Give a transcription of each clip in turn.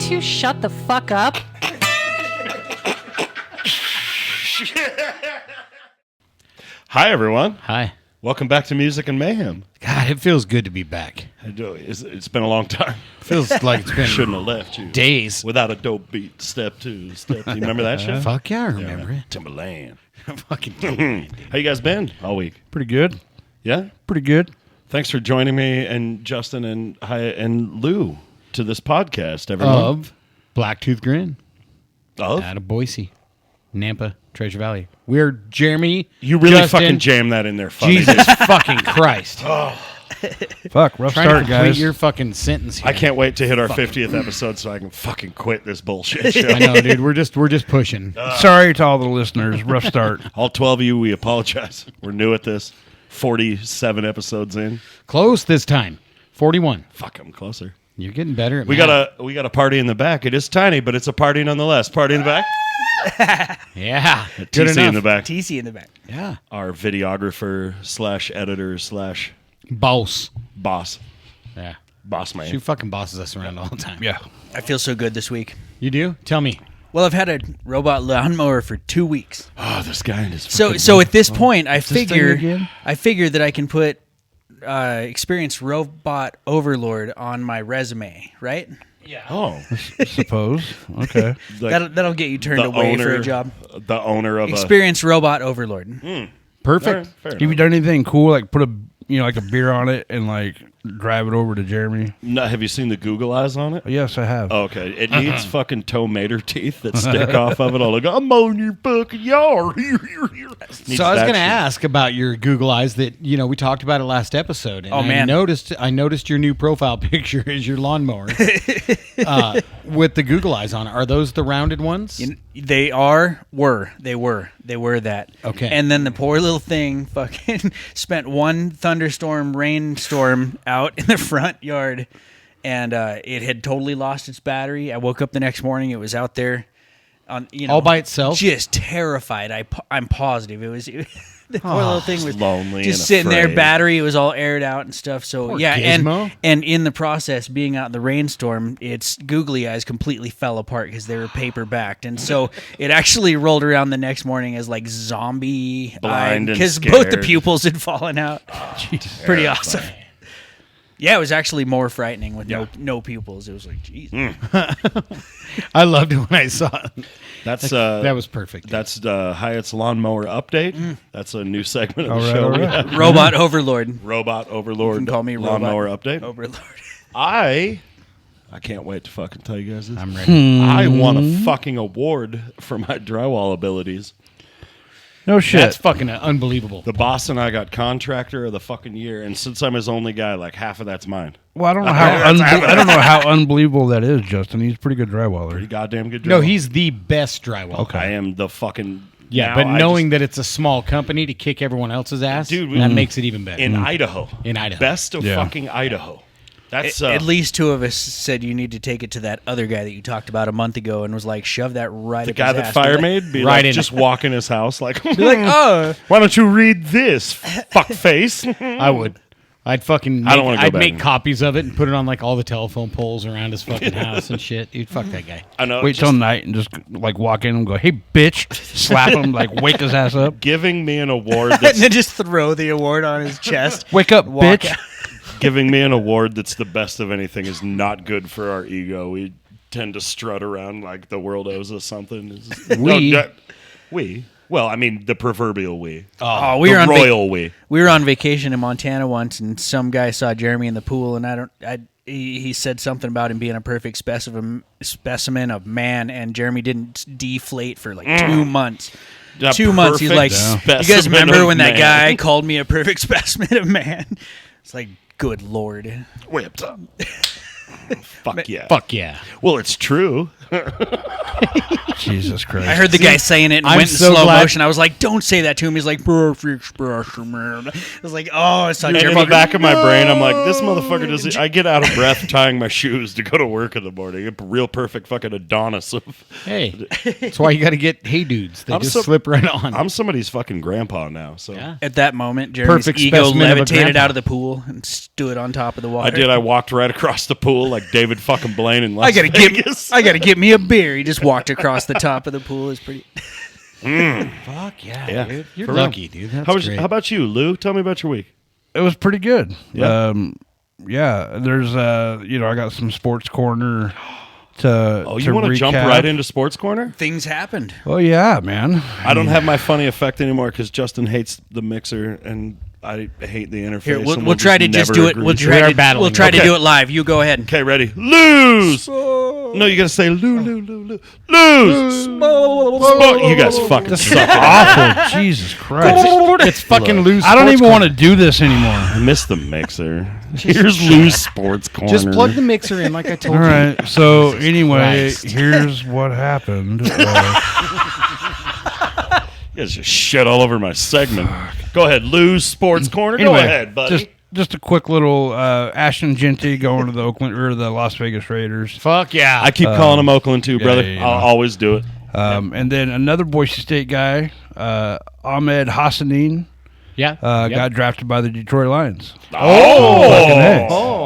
two shut the fuck up? Hi, everyone. Hi. Welcome back to Music and Mayhem. God, it feels good to be back. It's been a long time. Feels like it's been Shouldn't have left you. days. Without a dope beat. Step 2. You remember that shit? Fuck yeah, I remember it. Timberland. Fucking How you guys been all week? Pretty good. Yeah? Pretty good. Thanks for joining me and Justin and Lou to this podcast, everyone. of Blacktooth Grin Of? out of Boise, Nampa, Treasure Valley. We're Jeremy. You really Justin, fucking jammed that in there. Funny. Jesus fucking Christ. Fuck, rough Trying to start, complete guys. your fucking sentence here. I can't wait to hit our 50th episode so I can fucking quit this bullshit show. I know, dude. We're just pushing. Sorry to all the listeners. Rough start. All 12 of you, we apologize. We're new at this. 47 episodes in. Close this time. 41. Fuck, I'm closer. You're getting better at We math. got a party in the back. It is tiny, but it's a party nonetheless. Party in the back. Yeah. Good TC enough. in the back. TC in the back. Yeah. Our videographer / editor / Boss. boss. Yeah. Boss man. She fucking bosses us around all the time. Yeah. I feel so good this week. You do? Tell me. Well, I've had a robot lawnmower for 2 weeks. Oh, this guy and his So at this point, I this thing figure again? that I can put experienced Robot Overlord on my resume, right? Oh, Suppose. Okay. like That'll get you turned away for a job. The owner of Experienced Robot Overlord. Perfect. Fair Have you done anything cool, like put like a beer on it and like drive it over to Jeremy? No, have you seen the Google eyes on it? Yes, I have. Oh, okay. It needs fucking tomato teeth that stick off of it. All like, I'm on your fucking yard. So I was going to ask about your Google Eyes that, we talked about it last episode. And Oh, man. I noticed your new profile picture is your lawnmower with the Google Eyes on it. Are those the rounded ones? They were that. Okay. And then the poor little thing fucking spent one rainstorm out in the front yard, and it had totally lost its battery. I woke up the next morning, it was out there on All by itself? just terrified. I'm positive it was. The poor little thing was lonely just and sitting there, afraid. battery. It was all aired out and stuff. So Poor yeah, gizmo. and in the process, being out in the rainstorm, its googly eyes completely fell apart because they were paper backed, and so it actually rolled around the next morning as like zombie Blind and because both the scared. pupils had fallen out. Pretty awesome. Yeah, it was actually more frightening with no pupils. It was like, geez. I loved it when I saw it. That's That was perfect. That's Hyatt's lawnmower update. That's a new segment of All the right, show. all we right. have. Robot Overlord. Robot Overlord. You can call me lawnmower Robot update. Overlord. I can't wait to fucking tell you guys this. I'm ready. I won a fucking award for my drywall abilities. No shit. That's fucking unbelievable. The boss and I got contractor of the fucking year, and since I'm his only guy, like half of that's mine. Well, I don't know how I don't know how unbelievable that is, Justin. He's a pretty good drywaller. Pretty goddamn good. No, drywall. he's the best drywall. Okay. I am the fucking. Yeah, now but I knowing just- that it's a small company to kick everyone else's ass, Dude, that makes it even better. in Idaho, In Idaho. best of Yeah. fucking Idaho. That's At least two of us said you need to take it to that other guy that you talked about a month ago and was like, shove that right the up guy his that ass. fire made be Right like, in just it. walk in his house like, Be like, oh. why don't you read this, fuck face? I would. I'd fucking. I don't wanna go I'd back make and- copies of it and put it on like all the telephone poles around his fucking house and shit. Dude, fuck that guy. I know. Wait just till night and just like walk in and go, "Hey, bitch!" Slap him, like wake his ass up. giving me an award And that's then just throw the award on his chest. Wake up, Walk bitch! out. giving me an award that's the best of anything is not good for our ego. We tend to strut around like the world owes us something. We. Well, I mean the proverbial we. Oh, The royal we. We were on vacation in Montana once, and some guy saw Jeremy in the pool, and he said something about him being a perfect specimen of man, and Jeremy didn't deflate for like 2 months. A 2 months, he's like, perfect you guys specimen remember of when that man." guy called me a perfect specimen of man? It's like, good Lord. Whipped up. Fuck yeah. Fuck yeah. Well, it's true. Jesus Christ. I heard the guy saying it and I'm went in so slow glad- motion. I was like, don't say that to him. He's like, perfect expression, man. I was like, oh, it's such And a in the back of my brain, I'm like, this motherfucker does. I get out of breath tying my shoes to go to work in the morning. A real perfect fucking Adonis. Hey, that's why you got to get Hey Dudes. They I'm just so- slip right on. I'm somebody's fucking grandpa now. So Yeah. At that moment, Jeremy's Perfect ego specimen of a levitated grandpa. out of the pool and stood on top of the water. I did. I walked right across the pool like David fucking Blaine in Las I gotta Vegas. get me a beer. He just walked across the top of the pool. It's pretty. Fuck yeah, Yeah. dude. You're For real. lucky, dude. That's great. How about you, Lou? Tell me about your week. It was pretty good. Yeah. There's I got some sports corner to Oh, you want to jump recap. right into Sports Corner? Things happened. Oh yeah, man. I don't have my funny effect anymore because Justin hates the mixer and I hate the interface. Here, and we'll try to just never do it. agree. We'll We try are to battling. we'll try to Okay. do it live. You go ahead. Okay, ready? Lose. No, you gotta say lose. Lose. You guys fucking suck. Awful. Jesus Christ. It's fucking loose. I don't sports even corner. want to do this anymore. I miss the mixer. Here's Lou's Sports Corner. Just plug the mixer in, like I told All you. right. So anyway, Christ. here's what happened. You guys just shit all over my segment. Go ahead, Lou's Sports Corner. Anyway, Go ahead, buddy. just a quick little Ashton Genty going to the Oakland or the Las Vegas Raiders. Fuck yeah. I keep calling him Oakland too, brother. yeah, I'll always do it. And then another Boise State guy, Ahmed Hassanin, yeah. got drafted by the Detroit Lions. Oh,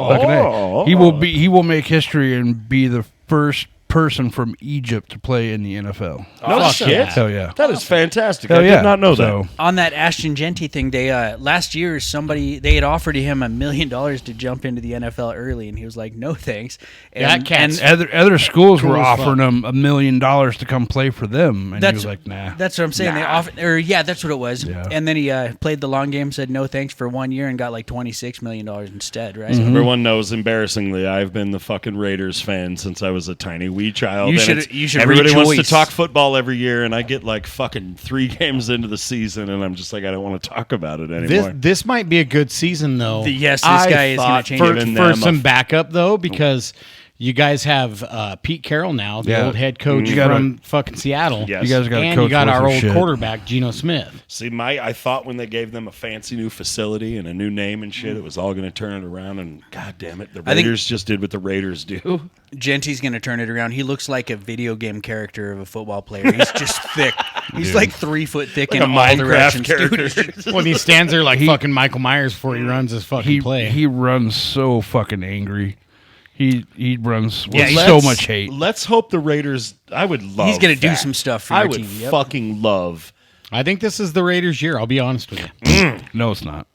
Fucking A. Fucking A. He will make history and be the first person from Egypt to play in the NFL. no Fuck shit. yeah. Hell yeah. That is fantastic. Hell I yeah. did not know So, that. On that Ashton Genty thing, they last year they had offered him $1 million to jump into the NFL early, and he was like, "No thanks." That cat's- other schools Cool were as offering him $1 million to come play for them, and he That's- was like, "Nah." That's what I'm saying. They offered, that's what it was. Yeah. And then he played the long game, said no thanks for 1 year, and got like $26 million instead. Right? Mm-hmm. Everyone knows, embarrassingly, I've been the fucking Raiders fan since I was a tiny wee child. You and should- it's- you should Everybody wants to rejoice. talk football every year, and I get like fucking 3 games into the season, and I'm just like, I don't want to talk about it anymore. This might be a good season, though. Yes, this I guy is going thought to change for- it. Giving for them some a- backup, though, because you guys have Pete Carroll now, the Yeah. old head coach You gotta- from fucking Seattle. Yes. You guys got to And coach you got with our some old shit. quarterback, Geno Smith. See, I thought when they gave them a fancy new facility and a new name and shit, it was all going to turn it around. And god damn it, the I think- Raiders just did what the Raiders do. Genty's going to turn it around. He looks like a video game character of a football player. He's just thick. He's like 3 foot thick Like in a all Minecraft directions, character. dude. When he stands there like fucking Michael Myers before he runs his fucking play. He runs so fucking angry. He runs with Yeah, so much hate. Let's hope the Raiders. I would love. He's going to do that. some stuff for I your would team. Yep. fucking love. I think this is the Raiders' year. I'll be honest with you. No, it's not.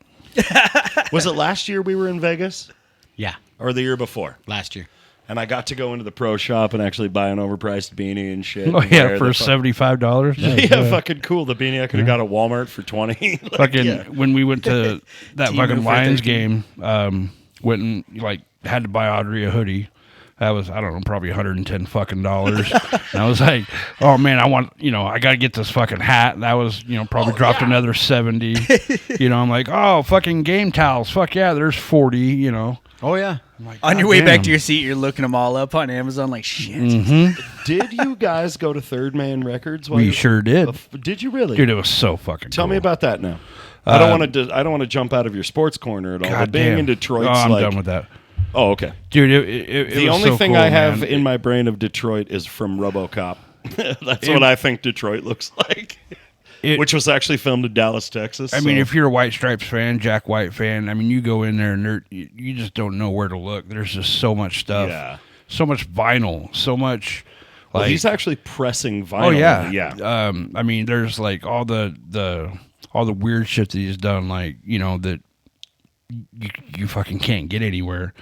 Was it last year we were in Vegas Yeah, or the year before? last year. And I got to go into the pro shop and actually buy an overpriced beanie and shit. Oh and yeah, wear for the $75. yeah, fucking cool. The beanie I could have got at Walmart for 20. Like, Fucking yeah. when we went to that Team fucking Roofer Lions 13. game, went and like had to buy Audrey a hoodie. That was, I don't know, probably $110 fucking dollars. And I was like, oh man, I got to get this fucking hat. That was, probably dropped another 70. I'm like, oh, fucking game towels. Fuck yeah, there's 40, Oh yeah. I'm like, On your way back "Goddamn." to your seat, you're looking them all up on Amazon like, shit. Did you guys go to Third Man Records? while We you- sure did. Did you really? Dude, it was so fucking Tell cool. me about that now. I don't want to. I don't want to jump out of your sports corner at all. But God being damn. in Detroit, I'm done with that. Oh, okay. Dude, it The was only so thing cool, I have man. in my brain of Detroit is from RoboCop. That's what I think Detroit looks like. Which was actually filmed in Dallas, Texas. I mean, if you're a White Stripes fan, Jack White fan, I mean, you go in there and you just don't know where to look. There's just so much stuff. Yeah. So much vinyl. So much. well, Like, he's actually pressing vinyl. oh yeah, yeah. I mean, there's like all the weird shit that he's done, like that you fucking can't get anywhere.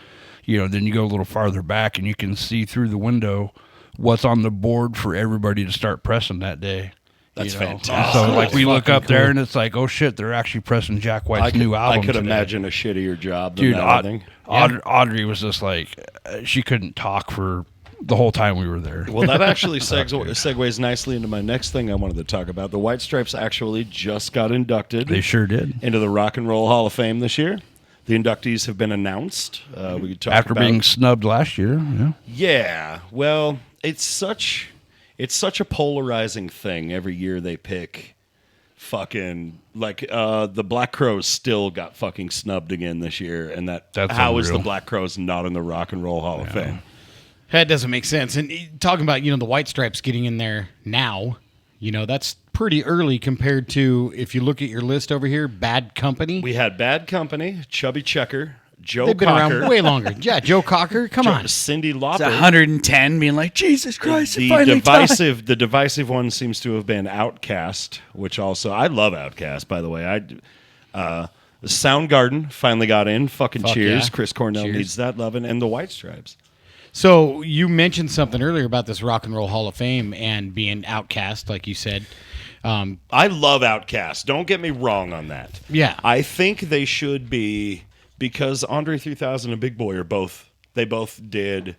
Then you go a little farther back and you can see through the window what's on the board for everybody to start pressing that day. That's you know? fantastic. So like we look fucking up there cool. and it's like, oh shit, they're actually pressing Jack I White's could, new album. I could today. imagine a shittier job than Dude, that. I think. Audrey was just like, she couldn't talk for the whole time we were there. Well, that actually segues nicely into my next thing I wanted to talk about. The White Stripes actually just got inducted They sure did. into the Rock and Roll Hall of Fame this year. The inductees have been announced. We could talk After about, being snubbed last year. Yeah. Yeah, well, it's such a polarizing thing. Every year they pick fucking like the Black Crowes still got fucking snubbed again this year, and that's how is the unreal. Black Crowes not in the Rock and Roll Hall of Fame? That doesn't make sense. And talking about, the White Stripes getting in there now, that's pretty early compared to, if you look at your list over here, Bad Company. We had Bad Company, Chubby Checker, Joe They've been Cocker, around way longer. Yeah, Joe Cocker. Come on. Cindy It's Lauper. 110 being like, Jesus Christ, it The finally died. divisive one seems to have been Outkast, which also I love Outkast, by the way. Soundgarden finally got in. Fucking Fuck cheers. yeah. Chris Cornell Cheers. needs that loving, and the White Stripes. So you mentioned something earlier about this Rock and Roll Hall of Fame and being Outcast, like you said. I love Outkast. Don't get me wrong on that. Yeah. I think they should be, because Andre 3000 and Big Boy both did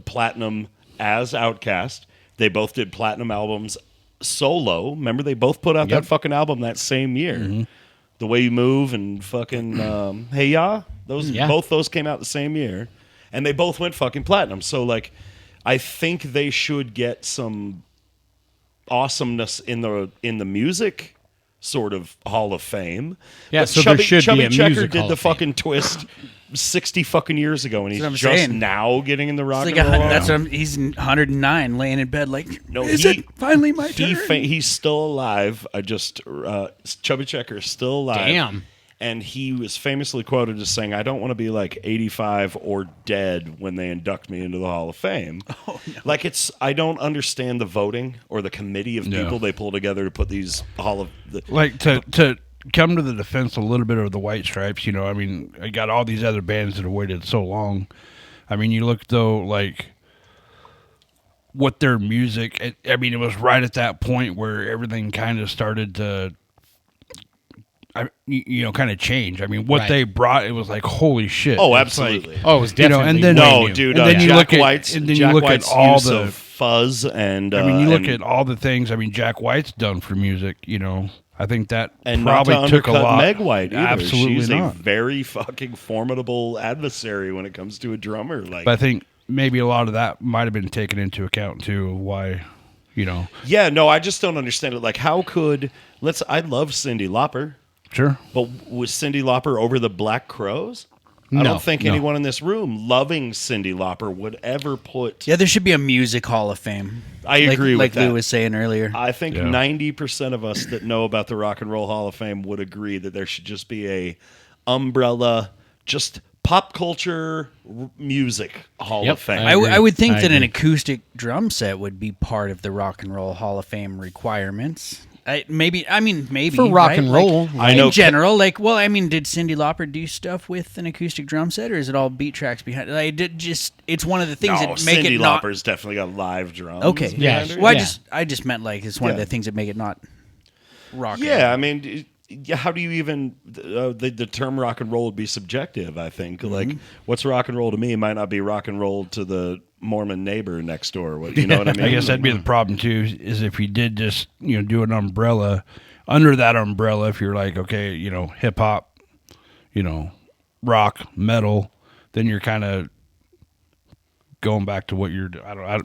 platinum as Outkast. They both did platinum albums solo. Remember, they both put out that fucking album that same year. Mm-hmm. The Way You Move and fucking Hey Ya. Both those came out the same year, and they both went fucking platinum. So like, I think they should get some awesomeness in the music sort of Hall of Fame. Yeah, But so there should Chubby be a Checker music did Hall the of Fame. fucking twist 60 fucking years ago, and he's That's just what I'm saying. now getting in the Rock It's and like Roll. that's what he's 109 laying in bed like, No, is it finally my turn? He's still alive. Chubby Checker is still alive. Damn. And he was famously quoted as saying, "I don't want to be like 85 or dead when they induct me into the Hall of Fame." Oh, no. Like I don't understand the voting or the committee of people they pull together to put these Like to come to the defense a little bit of the White Stripes, I mean, I got all these other bands that have waited so long. I mean, you look though, like what their music. I mean, it was right at that point where everything kind of started to, kind of change. I mean, what Right. they brought, it was like holy shit. Oh, It's absolutely. like, Oh, it was definitely and then way No, new. dude. And then you Jack look at- White's, and then you Jack look at White's all use the- of fuzz, and I mean, you look and- at all the things. I mean, Jack White's done for music. I think that and probably not to took a undercut lot. Meg White either. Absolutely She's not. a very fucking formidable adversary when it comes to a drummer. Like, But I think maybe a lot of that might have been taken into account too. Why, yeah, no, I just don't understand it. Like, how could I love Cyndi Lauper, Sure. but was Cyndi Lauper over the Black Crowes? I No, don't think no. anyone in this room loving Cyndi Lauper would ever put. Yeah, there should be a music Hall of Fame. I agree with like that. Lou was saying earlier. I think Yeah. 90% of us that know about the Rock and Roll Hall of Fame would agree that there should just be a umbrella, just pop culture music Hall Yep, of Fame. I agree. I would think I that an agree. acoustic drum set would be part of the Rock and Roll Hall of Fame requirements. Maybe For rock right? and roll, Like, I in know- general. Did Cyndi Lauper do stuff with an acoustic drum set, or is it all beat tracks behind? It's one of the things No, that make Cyndi it not Lauper's definitely got live drums. okay. Yeah, behind her. Well, Yeah. I just meant like it's one of Yeah. the things that make it not rock. Yeah, I mean, how do you even the term rock and roll would be subjective? I think like what's rock and roll to me might not be rock and roll to the Mormon neighbor next door. You know what I mean? I guess that'd be the problem too. Is if you did just do an umbrella under that umbrella. If you're like hip hop, rock, metal, then you're kind of going back to what you're. I don't I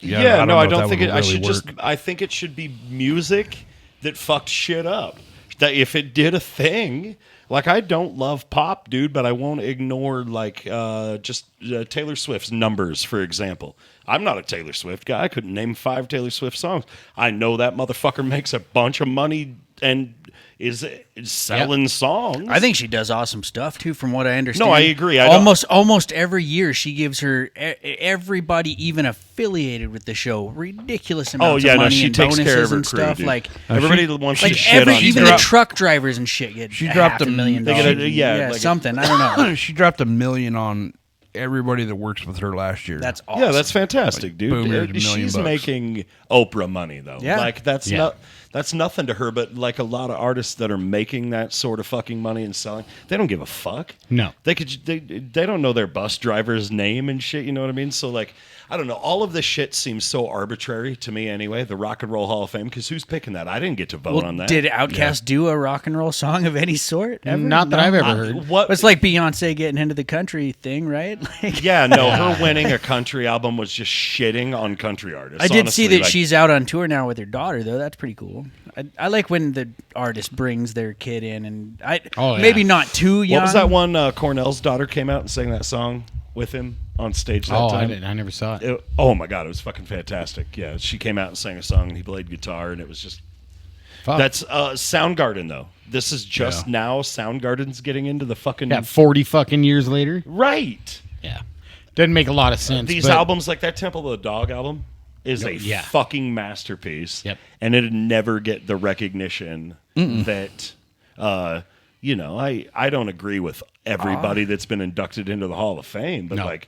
know if don't that think would it. I really should work. I think it should be music that fucked shit up. That if it did a thing, like I don't love pop, dude, but I won't ignore like Taylor Swift's Numbers, for example. I'm not a Taylor Swift guy. I couldn't name 5 Taylor Swift songs. I know that motherfucker makes a bunch of money and is selling songs. I think she does awesome stuff too, from what I understand. No, I agree. Almost every year she gives her everybody even affiliated with the show ridiculous amounts of money she and takes bonuses care of her and crew, stuff. dude. Like Everybody wants to like shit on even her. the truck drivers and shit get She dropped $500,000. They get like something. I don't know. She dropped $1 million on everybody that works with her last year. That's awesome. Yeah, that's fantastic, dude. boom, here's $1 million She's bucks. making Oprah money though. Yeah. Like that's Yeah. not That's nothing to her, but like a lot of artists that are making that sort of fucking money and selling, they don't give a fuck. No. They don't know their bus driver's name and shit, you know what I mean? So like, I don't know, all of this shit seems so arbitrary to me anyway, the Rock and Roll Hall of Fame, because who's picking that? I didn't get to vote on that. Did Outkast do a rock and roll song of any sort ever? Not that I've ever heard. What? It's like Beyonce getting into the country thing, right? Like, Yeah, no, her winning a country album was just shitting on country artists. I did honestly. see that Like, she's out on tour now with her daughter, though. That's pretty cool. I like when the artist brings their kid in, and maybe not too young. What was that one? Cornell's daughter came out and sang that song with him on stage that time. I never saw it. Oh my god, it was fucking fantastic. Yeah, she came out and sang a song, and he played guitar, and it was just. Fuck. That's Soundgarden though. This is just now Soundgarden's getting into the fucking 40 fucking years later. right. Yeah, doesn't make a lot of sense. These but albums, like that Temple of the Dog album, is a fucking masterpiece. Yep. And it'd never get the recognition that, I don't agree with everybody that's been inducted into the Hall of Fame, but like,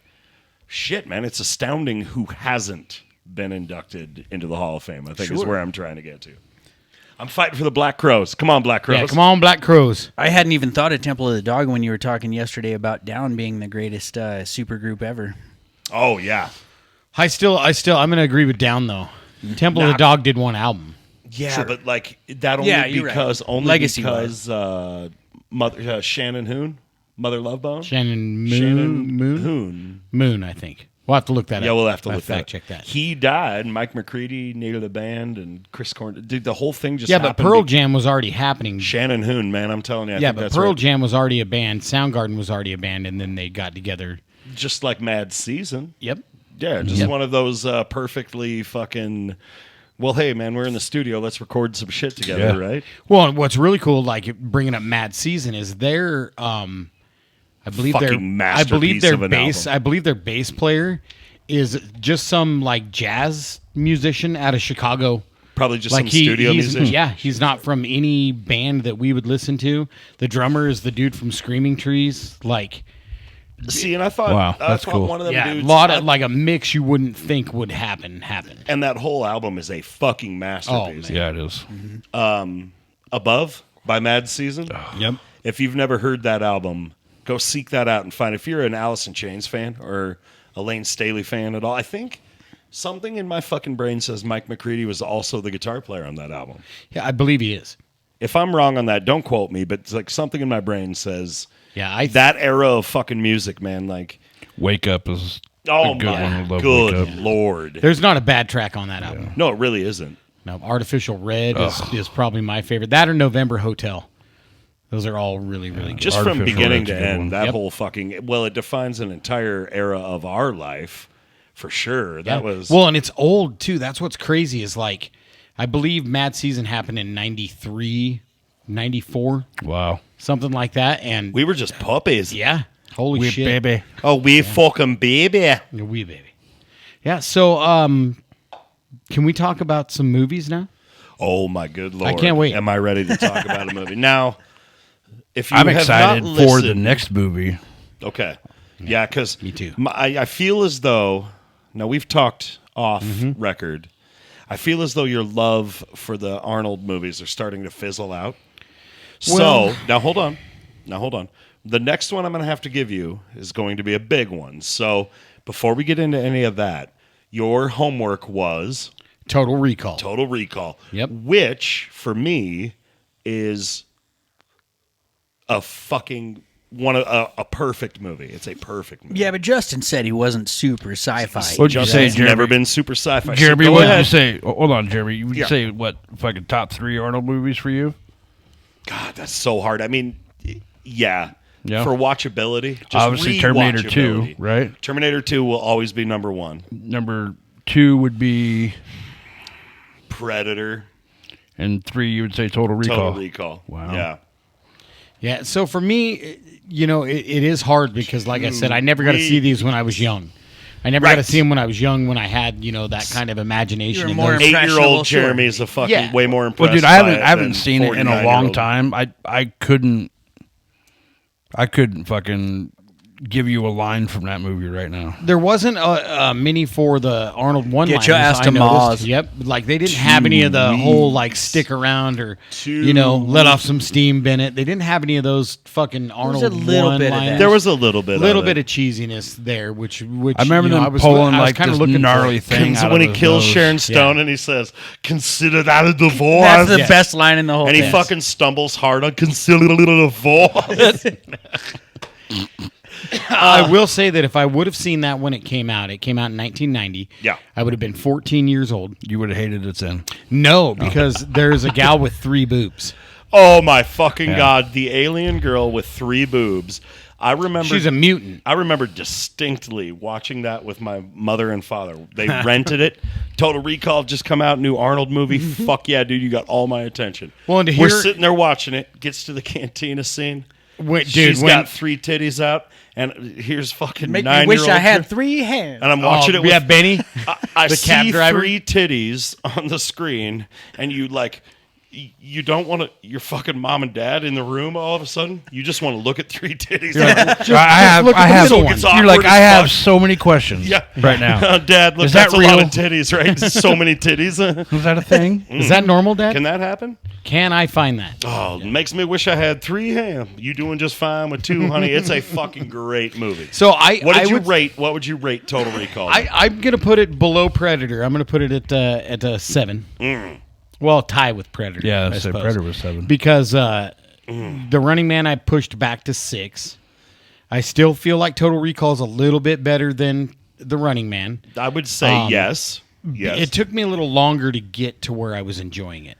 shit, man, it's astounding who hasn't been inducted into the Hall of Fame, I think is where I'm trying to get to. I'm fighting for the Black Crows. Come on, Black Crows. Yeah, come on, Black Crows. I hadn't even thought of Temple of the Dog when you were talking yesterday about Down being the greatest supergroup ever. Oh, yeah. I'm going to agree with Down though. Temple of the Dog did one album. Yeah, but like that only because right. only Legacy because Mother Shannon Hoon, Mother Love Bone, Shannon Hoon. Moon, I think. We'll have to look that up. Yeah, we'll have to I'll look that fact up. check that. He died. Mike McCready, Neil the band, and Chris Corn. Dude, the whole thing just Yeah, but happened. Pearl Jam was already happening. Shannon Hoon, man, I'm telling you. I Yeah, think but that's Pearl right. Jam was already a band. Soundgarden was already a band, and then they got together. Just like Mad Season. Yep. Yeah, just one of those perfectly fucking. Well, hey, man, we're in the studio. Let's record some shit together, right? Well, and what's really cool, like bringing up Mad Season, is their, I believe Fucking masterpiece of an album. I believe their bass player is just some like jazz musician out of Chicago. Probably just Like some studio he's, musician. yeah, he's not from any band that we would listen to. The drummer is the dude from Screaming Trees. Like, See, and I thought, Wow, that's cool. one of them yeah, dudes. a lot of like a mix you wouldn't think would happen. And that whole album is a fucking masterpiece. man. Yeah, it is. Above by Mad Season. Yep. If you've never heard that album, go seek that out and find. If you're an Alice in Chains fan or a Lane Staley fan at all, I think something in my fucking brain says Mike McCready was also the guitar player on that album. Yeah, I believe he is. If I'm wrong on that, don't quote me, but it's like something in my brain says Yeah, that era of fucking music, man. Like, Wake Up is oh a good one. I my love Wake good Up. lord. there's not a bad track on that album. No, it really isn't. No, Artificial Red is probably my favorite. That or November Hotel. Those are all really, really good. Just from Artificial beginning Red's to a good one. end, that Yep. whole fucking it defines an entire era of our life for sure. That was well, and it's old too. That's what's crazy is like, I believe Mad Season happened in 93, 94, Wow. something like that. And we were just puppies. yeah, holy We shit, baby. Oh, we fucking baby. You're wee baby. Yeah. So, can we talk about some movies now? Oh my good lord! I can't wait. Am I ready to talk about a movie now? If you I'm have excited not for the listened- next movie. Okay, yeah, because Me too. I feel as though now we've talked off Mm-hmm. record. I feel as though your love for the Arnold movies are starting to fizzle out. Well- So now hold on. The next one I'm going to have to give you is going to be a big one. So before we get into any of that, your homework was Total Recall. Total Recall. Yep. Which for me is a fucking a perfect movie. It's a perfect movie. Yeah, but Justin said he wasn't super sci-fi. What'd you say, Justin's Jeremy? never been super sci-fi. Jeremy, So go what did ahead. you say? Hold on, Jeremy. You Yeah. say what? Fucking top 3 Arnold movies for you? God, that's so hard. I mean, yeah. Yeah. For watchability, just Obviously, Terminator 2, rewatchability. right? Terminator 2 will always be number one. Number 2 would be, Predator, and 3 you would say Total Recall. Total Recall. Wow. Yeah. Yeah. So for me, it is hard because, like I said, I never got to see these when I was young. I never got to Right. see them when I was young, when I had, that kind of imagination. You were and more those- impressive. 8-year-old Sure. Jeremy is a fucking Yeah. way more impressed. Well, dude, by I than haven't seen it in a long 49-year-old. time. I couldn't fucking give you a line from that movie right now. There wasn't a mini for the Arnold one. Get your ass to Mars. Yep, like they didn't have any of the whole like stick around or let off some steam, Bennett. They didn't have any of those fucking Arnold a little one bit of liners. that. There was a little bit, of cheesiness there, which I remember them pulling like kind this of looking gnarly for it. thing out when of he his kills nose. Sharon Stone and he says, "Consider that a divorce," That's the best line in the whole and he thing. fucking stumbles hard on "consider it a divorce." I will say that if I would have seen that when it came out in 1990. Yeah. I would have been 14 years old. You would have hated its end. No, because there's a gal with 3 boobs. Oh my fucking god! The alien girl with 3 boobs. I remember She's a mutant. I remember distinctly watching that with my mother and father. They rented it. Total Recall just come out, new Arnold movie. Fuck yeah, dude! You got all my attention. Well, and to we're hear- sitting there watching it. Gets to the cantina scene. Wait, She's dude, got 3 titties out, and here's fucking Make me 9-year-old. wish I had 3 hands. And I'm watching it with yeah, Benny. I the see cab driver? 3 titties on the screen, and you like. You don't want to. Your fucking mom and dad in the room all of a sudden. You just want to look at 3 titties. I look at have. the middle one. You're like, awkward I as have fuck. so many questions right now. Dad, look, Is that that's a lot real? of titties, right? So many titties. Was that a thing? Is that normal, Dad? Can that happen? Can I find that? Oh, makes me wish I had 3 ham. You doing just fine with 2, honey. It's a fucking great movie. So What did you would, rate? What would you rate Total Recall? I'm gonna put it below Predator. I'm gonna put it at a 7. Well, tie with Predator. Yeah, I so suppose. Predator was 7. Because the Running Man I pushed back to 6. I still feel like Total Recall is a little bit better than the Running Man. I would say yes. Yes. It took me a little longer to get to where I was enjoying it.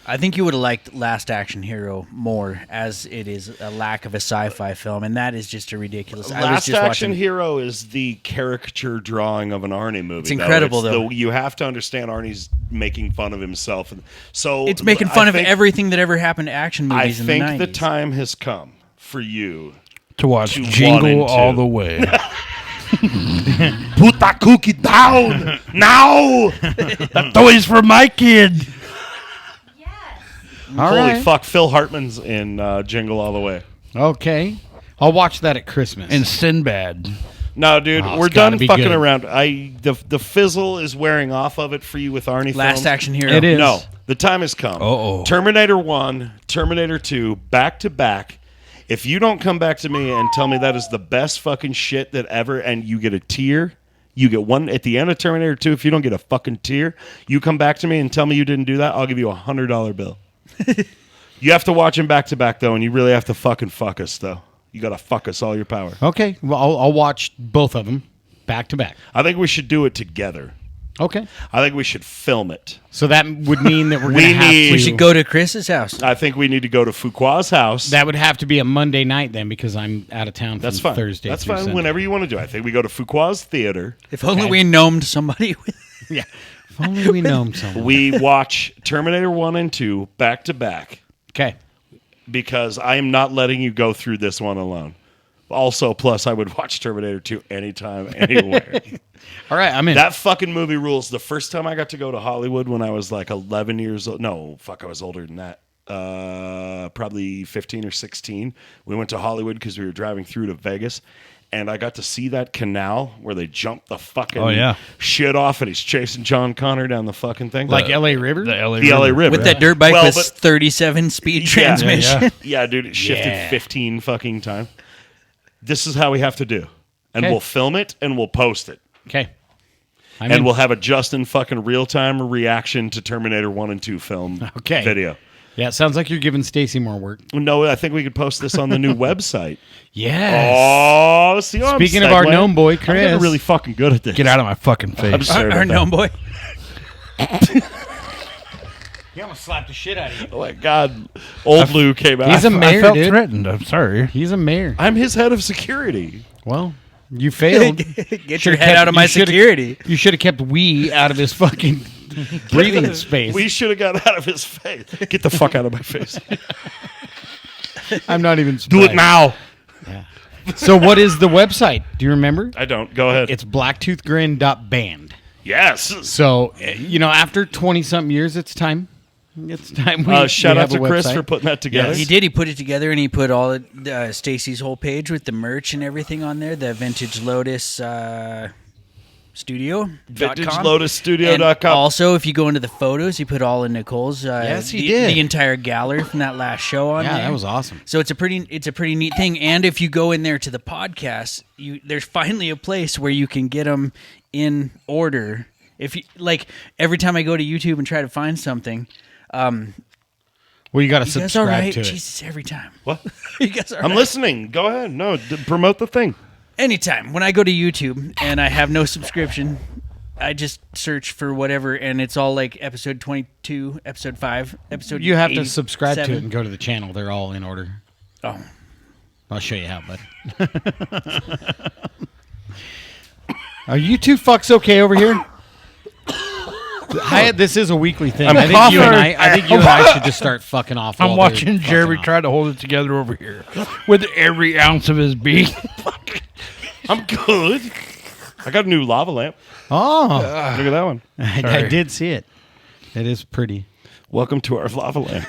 I think you would have liked Last Action Hero more, as it is a lack of a sci-fi film, and that is just a ridiculous. I was Last just Action watching, Hero is the caricature drawing of an Arnie movie. It's incredible, though. You have to understand Arnie's making fun of himself, and so It's making fun of everything that ever happened to action I movies in the think 90s. the time has come for you To watch to 1 Jingle and 2. All the Way. Put that cookie down now. That toy's for my kid. All Holy right. fuck! Phil Hartman's in Jingle All the Way. Okay. I'll watch that at Christmas. And Sinbad. No, dude, Oh, we're it's gotta done be fucking good. around. The fizzle is wearing off of it for you with Arnie. Last films. Action Hero. It is. No, the time has come. Uh-oh. Terminator 1, Terminator 2, back to back. If you don't come back to me and tell me that is the best fucking shit that ever, and you get a tear, you get one at the end of Terminator 2. If you don't get a fucking tear, you come back to me and tell me you didn't do that, I'll give you $100 bill. You have to watch them back to back, though, and you really have to fucking fuck us, though. You got to fuck us all your power. Okay. Well, I'll watch both of them back to back. I think we should do it together. Okay. I think we should film it. So that would mean that we're We going to have need- to. We should go to Chris's house. I think we need to go to Fuqua's house. That would have to be a Monday night then, because I'm out of town from That's fine. Thursday. That's through fine. Sunday. Whenever you want to do it. I think we go to Fuqua's theater. If only we gnomed somebody with. Yeah. If only we know someone. We watch Terminator 1 and 2 back to back Okay. because I am not letting you go through this one alone. Also, plus, I would watch Terminator 2 anytime, anywhere. All right. I'm in. That fucking movie rules. The first time I got to go to Hollywood when I was like 11 years old. No, fuck, I was older than that. Probably 15 or 16. We went to Hollywood because we were driving through to Vegas. And I got to see that canal where they jump the fucking shit off and he's chasing John Connor down the fucking thing. like L.A. River? The LA The LA River. With that dirt bike Well, with but- 37 speed transmission. yeah. Yeah, dude, it shifted Yeah. 15 fucking times. This is how we have to do. And Okay. we'll film it and we'll post it. Okay. I'm And in. we'll have a Justin fucking real-time reaction to Terminator 1 and 2 film Okay. video. Yeah, it sounds like you're giving Stacy more work. No, I think we could post this on the new website. Yes. Oh, see how I'm Speaking of our segueing? gnome boy, I'm getting Chris. really fucking good at this. Get out of my fucking face. sorry Our about gnome boy. You almost slapped the shit out of you. Oh my God, old Lou came out. He's a I mayor, felt dude. threatened. I'm sorry. He's a mayor. I'm his head of security. Well, you failed. Get your Should've head kept- out of my you should've- security. You should have kept we out of his fucking breathing space. We should have got out of his face. Get the fuck out of my face. I'm not even Do it surprised. now. So what is the website? Do you remember? I don't. Go ahead. It's blacktoothgrin.band. Yes. So, after 20-something years, it's time. It's time shout we out have to a Chris website. for putting that together. He did. He put it together, and he put all Stacy's whole page with the merch and everything on there. The Vintage Lotus Studio. VintageLotusStudio.com. And also, if you go into the photos, he put all in Nicole's. Yes, he did. The entire gallery from that last show on there. Yeah, that was awesome. So it's a pretty neat thing. And if you go in there to the podcast, there's finally a place where you can get them in order. If you like, every time I go to YouTube and try to find something, Well, you got to you guys all subscribe right? to it. Jesus, every time. What? You guys all I'm right? listening. Go ahead. No, promote the thing. Anytime when I go to YouTube and I have no subscription, I just search for whatever, and it's all like episode 22, episode 5, episode. You have to subscribe to 87. it and go to the channel. They're all in order. Oh, I'll show you how, bud. Are you two fucks okay over here? Hyatt, this is a weekly thing. I'm I think you and coughing. I think you and I should just start fucking off. I'm while watching they're Jeremy fucking try to hold it together over here with every ounce of his being. I'm good. I got a new lava lamp. off. Oh, Look at that one. I did see it. It is pretty. Welcome to our lava lamp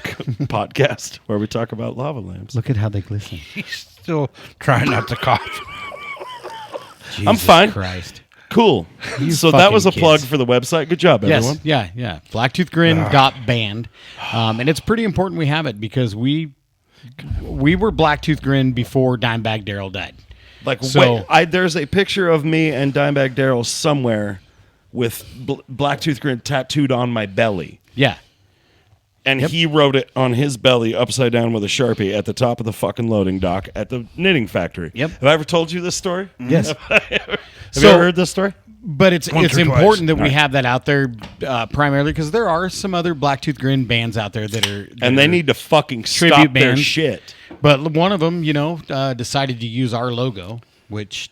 podcast, where we talk about lava lamps. Look at how they glisten. He's still trying not to cough. Jesus fine. Christ. Cool. You So that was a fucking plug kids. for the website. Good job, everyone. Yes, yeah. Blacktooth Grin got banned, and it's pretty important we have it because we were Blacktooth Grin before Dimebag Daryl died. Like, So- there's a picture of me and Dimebag Daryl somewhere with Blacktooth Grin tattooed on my belly. Yeah, And he wrote it on his belly upside down with a Sharpie at the top of the fucking loading dock at the knitting factory. Yep. Have I ever told you this story? yes. Have you ever heard this story? But it's Once or important twice. that we have that out there primarily because there are some other Blacktooth Grin bands out there that And they are- need to fucking tribute stop their bands. shit. But one of them, decided to use our logo, which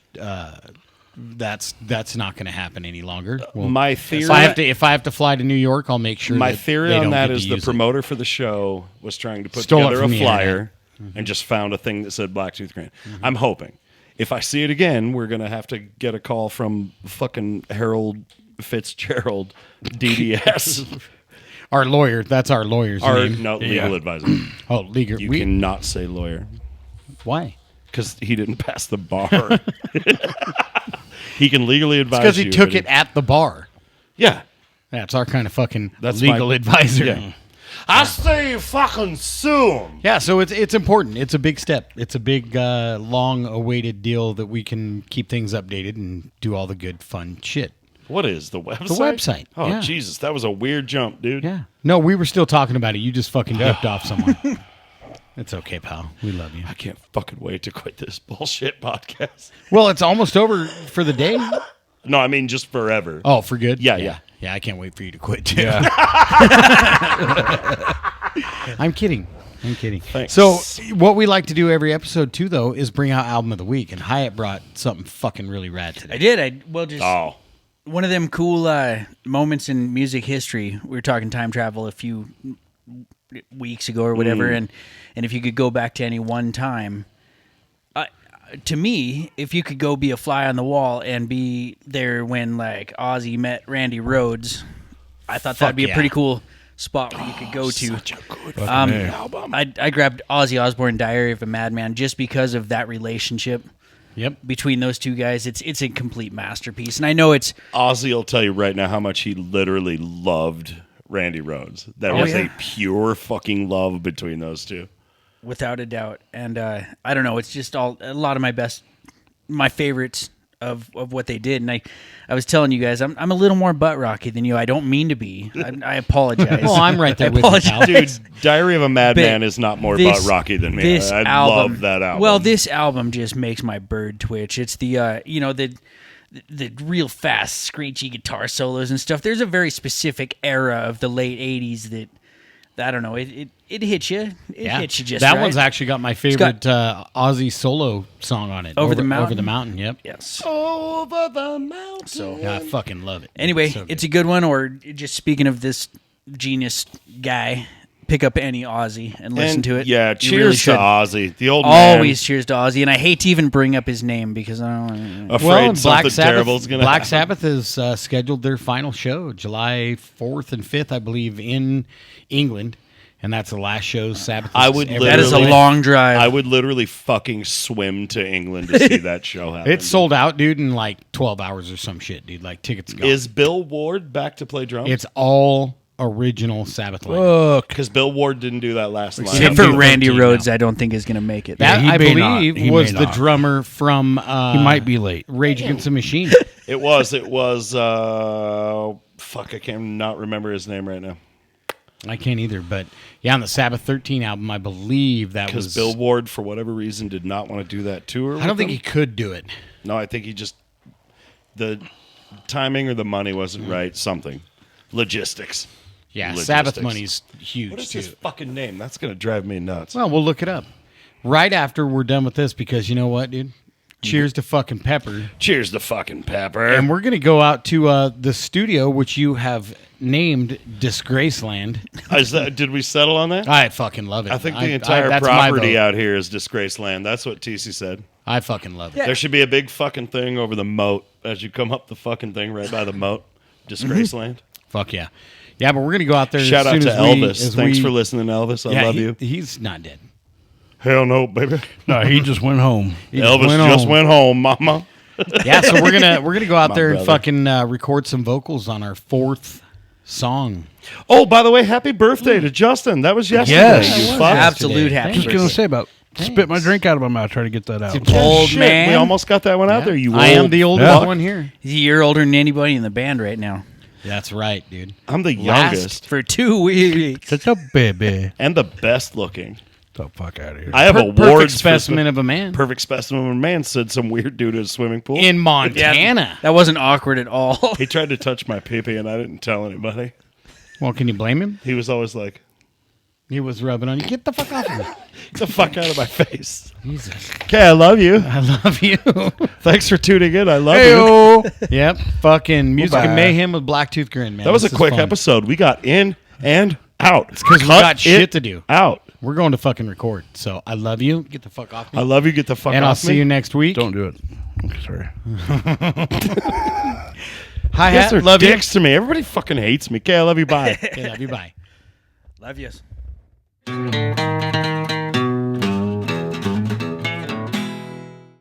that's not going to happen any longer. Well, My theory, if I have to fly to New York, I'll make sure. my that theory they on don't that get to is the use it. promoter for the show was trying to put Stole it together a from the flyer internet. and just found a thing that said Blacktooth Grin. I'm hoping. If I see it again, we're going to have to get a call from fucking Harold Fitzgerald, DDS. Our lawyer. That's our lawyer's name. Legal advisor. Oh, legal. You cannot say lawyer Why? because he didn't pass the bar. He can legally advise Because you. he took but it at the bar. Yeah. That's our kind of fucking That's legal my- advisor. Yeah. I say you fucking sue him. Yeah, so it's important. It's a big step. It's a big, long-awaited deal that we can keep things updated and do all the good, fun shit. What is the website? The website, Oh, yeah. Jesus. That was a weird jump, dude. Yeah. No, we were still talking about it. You just fucking ripped off someone. It's okay, pal. We love you. I can't fucking wait to quit this bullshit podcast. Well, it's almost over for the day. No, I mean just forever. Oh, for good? Yeah. Yeah, I can't wait for you to quit, too. Yeah. I'm kidding. Thanks. So, what we like to do every episode, too, though, is bring out Album of the Week. And Hyatt brought something fucking really rad today. I did. Just Oh. one of them cool moments in music history. We were talking time travel a few weeks ago or whatever, and if you could go back to any one time, to me, if you could go be a fly on the wall and be there when like Ozzy met Randy Rhoads, I thought that'd be yeah. a pretty cool spot where you could go to. Such a good album. I grabbed Ozzy Osbourne Diary of a Madman just because of that relationship Yep. between those two guys. It's a complete masterpiece, and I know it's Ozzy will tell you right now how much he literally loved Randy Rhoads. That was yeah. a pure fucking love between those two. without a doubt. And I don't know, it's just a lot of my favorites of what they did. And I was telling you guys, I'm a little more butt rocky than you. I don't mean to be. I apologize. Well, I'm right there I with you, pal. apologize. Dude, Diary of a Madman But is not more this- butt rocky than me. This I album, love that album. Well, this album just makes my bird twitch. It's the the real fast screechy guitar solos and stuff. There's a very specific era of the late '80s that I don't know. It hits you. It hits you just that right. one's actually got my favorite Ozzy solo song on it. Over the Mountain? Over the Mountain, yep. Yes. Over the mountain. So Yeah, I fucking love it. anyway, So good. it's a good one. Or just speaking of this genius guy, pick up any Ozzy and listen to it. Yeah, You cheers really to should. Ozzy, the old man. Always cheers to Ozzy, and I hate to even bring up his name because I don't. Afraid something terrible is going to happen. Black Sabbath has scheduled their final show July 4th and 5th, I believe, in England. And that's the last show Sabbath I would ever That is a literally- long drive. I would literally fucking swim to England to see that show happen. It's sold out, dude, in like 12 hours or some shit, dude. Like, tickets gone. Is Bill Ward back to play drums? It's all original Sabbath lineup. Look. Because Bill Ward didn't do that last line. Except for Something Randy 13 Rhodes, now. I don't think is going to make it. That, he I may not. believe, He was may the not. drummer from He might be late. Rage Against the Machine. It was. Fuck, I cannot remember his name right now. I can't either, but yeah, on the Sabbath 13 album, I believe that was... Because Bill Ward, for whatever reason, did not want to do that tour. I don't think he could do it. No, I think he just... The timing or the money wasn't right. Something. Logistics. Yeah, Logistics. Sabbath money's huge, What is too. his fucking name? That's going to drive me nuts. Well, we'll look it up. Right after we're done with this, because you know what, dude? Cheers to fucking Pepper. Cheers to fucking Pepper. And we're going to go out to the studio, which you have named Disgraceland. Did we settle on that? I fucking love it. I think the entire that's my property vote. out here is Disgraceland. That's what TC said. I fucking love it. Yeah. There should be a big fucking thing over the moat as you come up the fucking thing right by the moat. Disgraceland. Fuck yeah. Yeah, but we're going to go out there Shout as out soon to as Elvis. Thanks for listening, Elvis. I love you. He's not dead. Hell no, baby. No, he just went home. He Elvis just went home, mama. Yeah, so we're gonna go out My there and brother. fucking record some vocals on our 4th song. Oh, by the way, happy birthday to Justin. That was yesterday. Yes. you It was fuck. Absolute happy. Just going to say about spit my drink out of my mouth, try to get that out. Old Shit, man. we almost got that one out there. You I am old the oldest fuck. one here. He's a year older than anybody in the band right now. That's right, dude. I'm the Last- youngest For 2 weeks. Such a baby. and the best looking. The fuck out of here. I have Perfect awards specimen of a man Perfect specimen of a man, said some weird dude at a swimming pool. in Montana. That wasn't awkward at all. He tried to touch my pee-pee and I didn't tell anybody. Well, can you blame him? He was always like, He was rubbing on you. Get the fuck off of me. get the fuck out of my face. Jesus. Okay, I love you. I love you. Thanks for tuning in. I love you. Yep. Fucking music Bye-bye. and mayhem with Blacktooth Grin, man. That was This a is quick fun. episode. We got in and out. It's 'cause we got shit to do. Out. We're going to fucking record. So I love you. Get the fuck off me. I love you. Get the fuck and off I'll see me. you next week. Don't do it. Okay, sorry. Hi, Yes, they're love dicks to me. Everybody fucking hates me. Okay, I love you. Bye. you. Okay, love you. Bye. Love you.